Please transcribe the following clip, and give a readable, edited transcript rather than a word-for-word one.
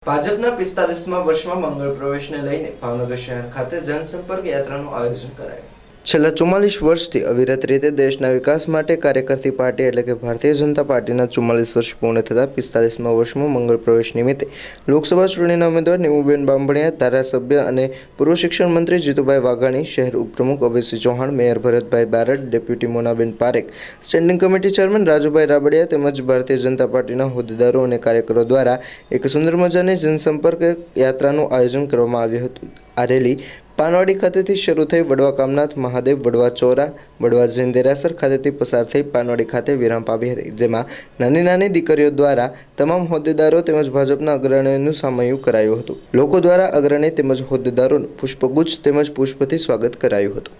ભાજપના 45મા વર્ષમાં મંગળ પ્રવેશને લઈને ભાવનગર શહેર ખાતે જનસંપર્ક યાત્રાનું આયોજન કરાયું। છેલ્લા 44 વર્ષથી અવિરત રીતે દેશના વિકાસ માટે કાર્ય કરતી પાર્ટી એટલે કે ભારતીય જનતા પાર્ટીના 44 વર્ષ પૂર્ણ થતા 45મા વર્ષમાં મંગળ પ્રવેશ નિમિત્તે લોકસભા ચૂંટણીના ઉમેદવાર નીમુબેન બાંભણિયા, ધારાસભ્ય અને પૂર્વ શિક્ષણ મંત્રી જીતુભાઈ વાઘાણી, શહેર ઉપપ્રમુખ Abhaysinh Chauhan, mayor Bharatbhai Barad, deputy Monaben Parekh, standing committee chairman Rajubhai Rabadiya તેમજ ભારતીય જનતા પાર્ટીના હોદ્દેદારો અને કાર્યકરો દ્વારા એક સુંદર મજાની જનસંપર્ક યાત્રાનું આયોજન કરવામાં આવ્યું હતું। આ રેલી પાનવાડી ખાતેથી શરૂ થઈ વડવા કામનાથ મહાદેવ, વડવા ચોરા, વડવા જૈન દેરાસર ખાતેથી પસાર થઈ પાનવાડી ખાતે વિરામ પામી હતી, જેમાં નાની નાની દીકરીઓ દ્વારા તમામ હોદ્દેદારો તેમજ ભાજપના અગ્રણીઓનું સામૈયું કરાયું હતું। લોકો દ્વારા અગ્રણી તેમજ હોદ્દેદારોનું પુષ્પગુચ્છ તેમજ પુષ્પથી સ્વાગત કરાયું હતું।